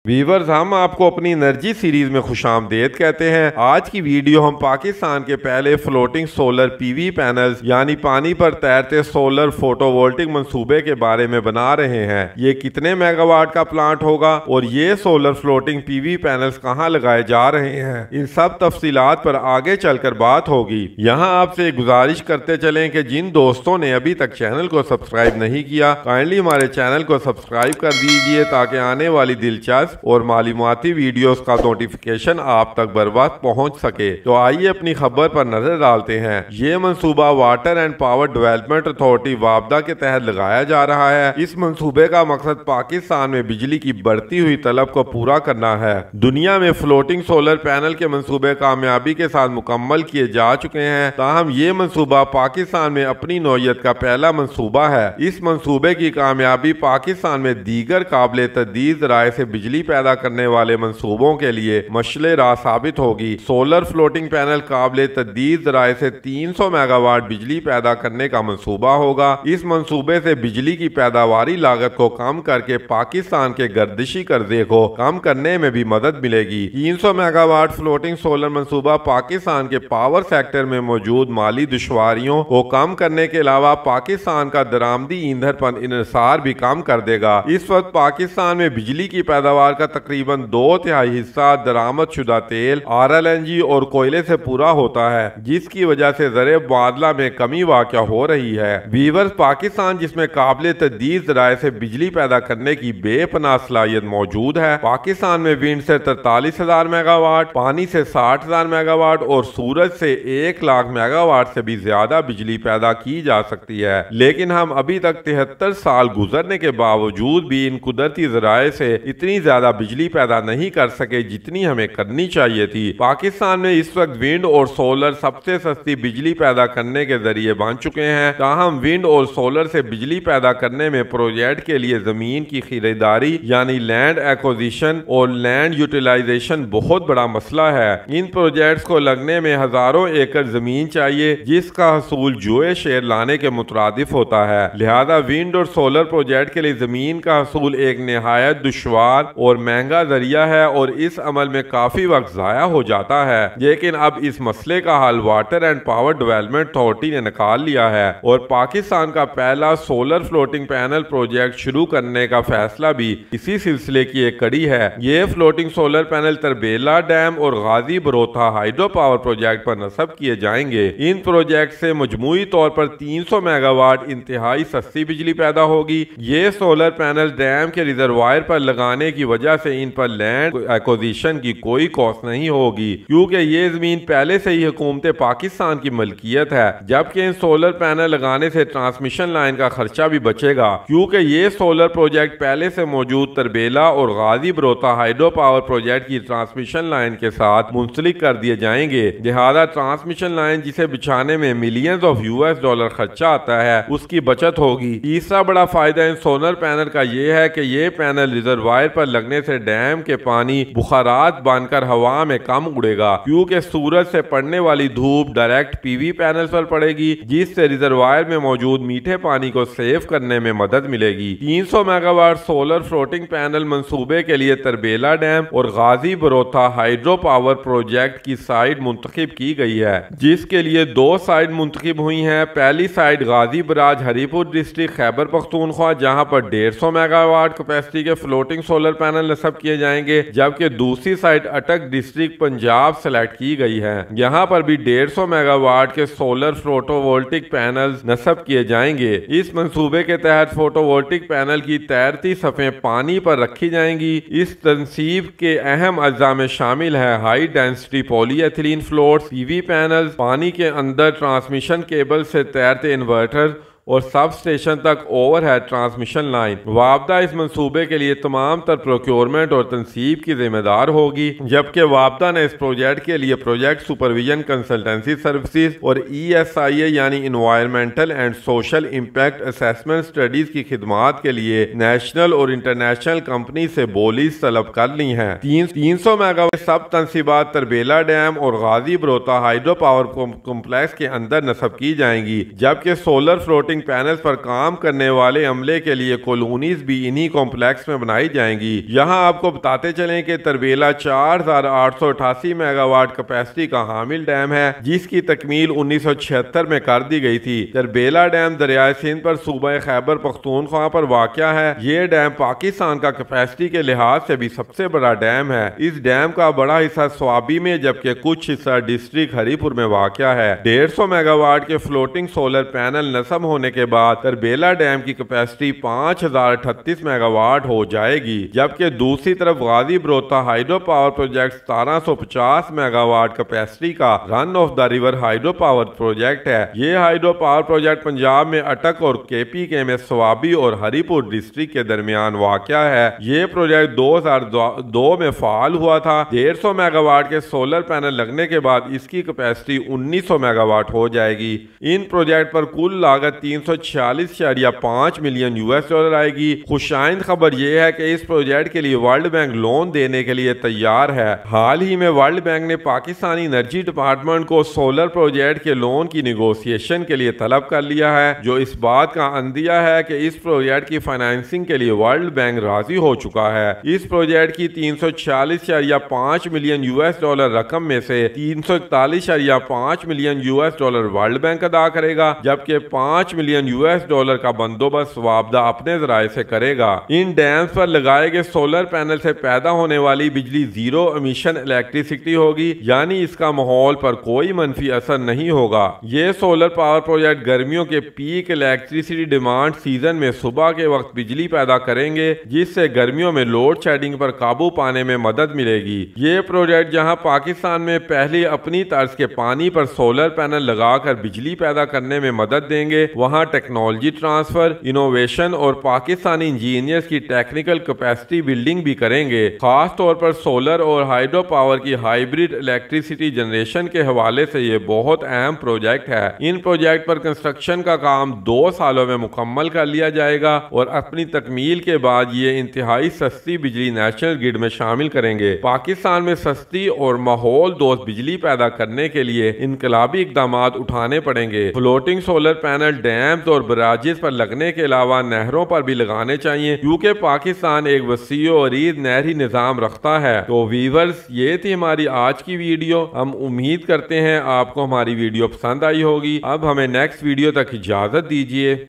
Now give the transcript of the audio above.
Viewers, हम आपको अपनी एनर्जी सीरीज में खुशामदीद कहते हैं। आज की वीडियो हम पाकिस्तान के पहले फ्लोटिंग सोलर पीवी पैनल्स यानी पानी पर तैरते सोलर फोटोवोल्टिक मंसूबे के बारे में बना रहे हैं। ये कितने मेगावाट का प्लांट होगा और ये सोलर फ्लोटिंग पीवी पैनल्स कहां लगाए जा रहे हैं, इन सब तफसीलात पर आगे चलकर बात होगी। यहाँ आपसे गुजारिश करते चलें कि जिन दोस्तों ने अभी तक चैनल को सब्सक्राइब नहीं किया, काइंडली हमारे चैनल को सब्सक्राइब कर दीजिए ताकि आने वाली दिलचस्प और मालूमाती वीडियोस का नोटिफिकेशन आप तक बर वक्त पहुंच सके। तो आइए अपनी खबर पर नजर डालते हैं। ये मंसूबा water and power development authority वापदा के तहत लगाया जा रहा है। इस मंसूबे का मकसद पाकिस्तान में बिजली की बढ़ती हुई तलब को पूरा करना है। दुनिया में फ्लोटिंग सोलर पैनल के मंसूबे कामयाबी के साथ मुकम्मल किए जा चुके हैं, ताहम ये मंसूबा पाकिस्तान में अपनी नौयत का पहला मंसूबा है। इस मंसूबे की कामयाबी पाकिस्तान में दीगर काबिल तदीद राय से बिजली पैदा करने वाले मंसूबों के लिए मशले राह साबित होगी। सोलर फ्लोटिंग पैनल काबिल तदीद राय से 300 मेगावाट बिजली पैदा करने का मंसूबा होगा। इस मंसूबे से बिजली की पैदावारी लागत को कम करके पाकिस्तान के गर्दिशी कर्जे को कम करने में भी मदद मिलेगी। 300 मेगावाट फ्लोटिंग सोलर मंसूबा पाकिस्तान के पावर सेक्टर में मौजूद माली दुश्वारियों को कम करने के अलावा पाकिस्तान का दरामदी ईंधन पर इन्हिसार भी कम कर देगा। इस वक्त पाकिस्तान में बिजली की पैदावार का तकरीबन 2/3 हिस्सा दरामद शुदा तेल, RLNG और कोयले से पूरा होता है, जिसकी वजह से ज़र मुबादला में कमी वाक़या हो रही है। वीवर्स, पाकिस्तान जिसमें काबिल तदीद राय से बिजली पैदा करने की बेपनाह सलाहियत मौजूद है। पाकिस्तान में विंड से 43,000 मेगावाट, पानी से 60,000 मेगावाट और सूरज से 1 लाख मेगावाट से भी ज्यादा बिजली पैदा की जा सकती है। लेकिन हम अभी तक 73 साल गुजरने के बावजूद भी इन कुदरती जराए से इतनी ज्यादा बिजली पैदा नहीं कर सके जितनी हमें करनी चाहिए थी। पाकिस्तान में इस वक्त विंड और सोलर सबसे सस्ती बिजली पैदा करने के जरिए बन चुके हैं। ताहम विंड और सोलर से बिजली पैदा करने में प्रोजेक्ट के लिए जमीन की खरीदारी यानी लैंड एक्विजिशन और लैंड यूटिलाइजेशन बहुत बड़ा मसला है। इन प्रोजेक्ट्स को लगने में हजारों एकड़ जमीन चाहिए, जिसका हसूल जुए शेयर लाने के मुतरादिफ होता है। लिहाजा विंड और सोलर प्रोजेक्ट के लिए जमीन का हसूल एक निहायत दुश्वार और महंगा जरिया है और इस अमल में काफी वक्त जाया हो जाता है। लेकिन अब इस मसले का हल water and power development authority ने निकाल लिया है और पाकिस्तान का पहला सोलर फ्लोटिंग पैनल प्रोजेक्ट शुरू करने का फैसला भी इसी सिलसिले की एक कड़ी है। ये floating solar panel Tarbela dam और गाजी बरोथा हाइड्रो पावर प्रोजेक्ट पर नस्ब किए जाएंगे। इन प्रोजेक्ट से मजमूई तौर पर 300 मेगावाट इंतहाई सस्ती बिजली पैदा होगी। ये सोलर पैनल डैम के रिजर्वायर पर लगाने की वजह से इन पर लैंड एक्विजिशन की कोई कॉस्ट नहीं होगी, क्योंकि ये जमीन पहले से ही हुकूमत पाकिस्तान की मलकियत है। जबकि इन सोलर पैनल लगाने से ट्रांसमिशन लाइन का खर्चा भी बचेगा, क्योंकि ये सोलर प्रोजेक्ट पहले से मौजूद तरबेला और गाजी बरोथा हाइड्रो पावर प्रोजेक्ट की ट्रांसमिशन लाइन के साथ मुंसलिक कर दिए जाएंगे। लिहाजा ट्रांसमिशन लाइन जिसे बिछाने में मिलियंस ऑफ US$ खर्चा आता है, उसकी बचत होगी। तीसरा बड़ा फायदा इन सोलर पैनल का यह है कि ये पैनल रिजर्वायर पर लगने से डैम के पानी बुखारात बनकर हवा में कम उड़ेगा, क्योंकि सूरज से पड़ने वाली धूप डायरेक्ट पीवी पैनल पर पड़ेगी, जिससे रिजर्वायर में मौजूद मीठे पानी को सेव करने में मदद मिलेगी। 300 मेगावाट सोलर फ्लोटिंग पैनल मंसूबे के लिए तरबेला डैम और गाजी बरोथा हाइड्रो पावर प्रोजेक्ट की साइट मुंतखब की गई है, जिसके लिए 2 साइट मुंतखब हुई हैं। पहली साइट गाजी बराज हरीपुर डिस्ट्रिक्ट खैबर पख्तूनख्वा, जहां पर 150 मेगावाट कैपेसिटी के फ्लोटिंग सोलर पैनल नस्ब किए जाएंगे, जबकि दूसरी साइट अटक डिस्ट्रिक्ट पंजाब सेलेक्ट की गई है। यहाँ पर भी 150 मेगावाट के सोलर फोटोवोल्टिक पैनल नस्ब किए जाएंगे। इस मंसूबे के तहत फोटोवोल्टिक पैनल की तैरती सफ़ें पानी पर रखी जाएंगी। इस तनसीब के अहम अज्जा में शामिल है high density polyethylene floats, PV panel, पानी के अंदर ट्रांसमिशन केबल से तैरते इन्वर्टर और सब स्टेशन तक ओवरहेड ट्रांसमिशन लाइन। वापदा इस मंसूबे के लिए तमाम तर प्रोक्योरमेंट और तनसीब की जिम्मेदार होगी, जबकि वापदा ने इस प्रोजेक्ट के लिए प्रोजेक्ट सुपरविजन कंसल्टेंसी सर्विसेज और ESIA यानी environmental and social impact assessment studies की खिदमात के लिए नेशनल और इंटरनेशनल कंपनी से बोलीज तलब कर ली हैं। 300 मेगावाट सब तनसीबात तरबेला डैम और गाजी बरोथा हाइड्रो पावर कॉम्प्लेक्स के अंदर नस्ब की जाएंगी, जबकि सोलर फ्लोटिंग फ्लोटिंग पैनल्स पर काम करने वाले अमले के लिए कॉलोनीज भी इन्हीं कॉम्प्लेक्स में बनाई जाएंगी। यहाँ आपको बताते चलें कि तरबेला 4888 मेगावाट कैपेसिटी का हामिल डैम है, जिसकी तकमील 1976 में कर दी गई थी। तरबेला डैम दरियाए सिंध पर सूबा खैबर पख्तूनख्वा पर वाक़या है। ये डैम पाकिस्तान का कैपेसिटी के लिहाज से भी सबसे बड़ा डैम है। इस डैम का बड़ा हिस्सा स्वाबी में जबकि कुछ हिस्सा डिस्ट्रिक्ट हरीपुर में वाक़या है। 150 मेगावाट के फ्लोटिंग सोलर पैनल नस्ब होने के बाद तरबेला डैम की कैपेसिटी 5038 मेगावाट हो जाएगी, जबकि दूसरी तरफ Ghazi Barotha hydro power project 1750 megawatt capacity का run of the river hydro power project है। ये हाइड्रो पावर प्रोजेक्ट पंजाब में अटक और KPK में स्वाबी और हरीपुर डिस्ट्रिक्ट के दरमियान वाक़या है। ये प्रोजेक्ट 2002 में फाल हुआ था। 150 मेगावाट के सोलर पैनल लगने के बाद इसकी कैपेसिटी 1900 मेगावाट हो जाएगी। इन प्रोजेक्ट पर कुल लागत 346.5 मिलियन $US आएगी। खुशाइंद खबर यह है कि इस प्रोजेक्ट के लिए वर्ल्ड बैंक लोन देने के लिए तैयार है। हाल ही में वर्ल्ड बैंक ने पाकिस्तानी एनर्जी डिपार्टमेंट को सोलर प्रोजेक्ट के लोन की निगोशिएशन के लिए तलब कर लिया है, जो इस बात का अंदिया है कि इस प्रोजेक्ट की फाइनेंसिंग के लिए वर्ल्ड बैंक राजी हो चुका है। इस प्रोजेक्ट की 346.5 मिलियन $US रकम में से 341.5 मिलियन $US वर्ल्ड बैंक अदा करेगा, जबकि 5 मिलियन $US का बंदोबस्त वापदा अपने जराए से करेगा। इन डैम्स पर लगाए गए सोलर पैनल से पैदा होने वाली बिजली जीरो एमिशन इलेक्ट्रिसिटी होगी, यानी इसका माहौल पर कोई मनफी असर नहीं होगा। ये सोलर पावर प्रोजेक्ट गर्मियों के पीक इलेक्ट्रिसिटी डिमांड सीजन में सुबह के वक्त बिजली पैदा करेंगे, जिससे गर्मियों में लोड शेडिंग पर काबू पाने में मदद मिलेगी। ये प्रोजेक्ट जहां पाकिस्तान में पहले अपनी तर्ज के पानी पर सोलर पैनल लगाकर बिजली पैदा करने में मदद देंगे, वहां टेक्नोलॉजी ट्रांसफर, इनोवेशन और पाकिस्तानी इंजीनियर्स की टेक्निकल कैपेसिटी बिल्डिंग भी करेंगे। खास तौर पर सोलर और हाइड्रो पावर की हाइब्रिड इलेक्ट्रिसिटी जनरेशन के हवाले से ये बहुत अहम प्रोजेक्ट है। इन प्रोजेक्ट पर कंस्ट्रक्शन का काम 2 सालों में मुकम्मल कर लिया जाएगा और अपनी तकमील के बाद ये इंतहाई सस्ती बिजली नेशनल ग्रिड में शामिल करेंगे। पाकिस्तान में सस्ती और माहौल दोस्त बिजली पैदा करने के लिए इनकलाबी इकदाम उठाने पड़ेंगे। फ्लोटिंग सोलर पैनल डैम्स और बराजेस पर लगने के अलावा नहरों पर भी लगाने चाहिए, क्योंकि पाकिस्तान एक वसी और अरीज नहरी निजाम रखता है। तो वीवर्स, ये थी हमारी आज की वीडियो। हम उम्मीद करते हैं आपको हमारी वीडियो पसंद आई होगी। अब हमें नेक्स्ट वीडियो तक इजाजत दीजिए।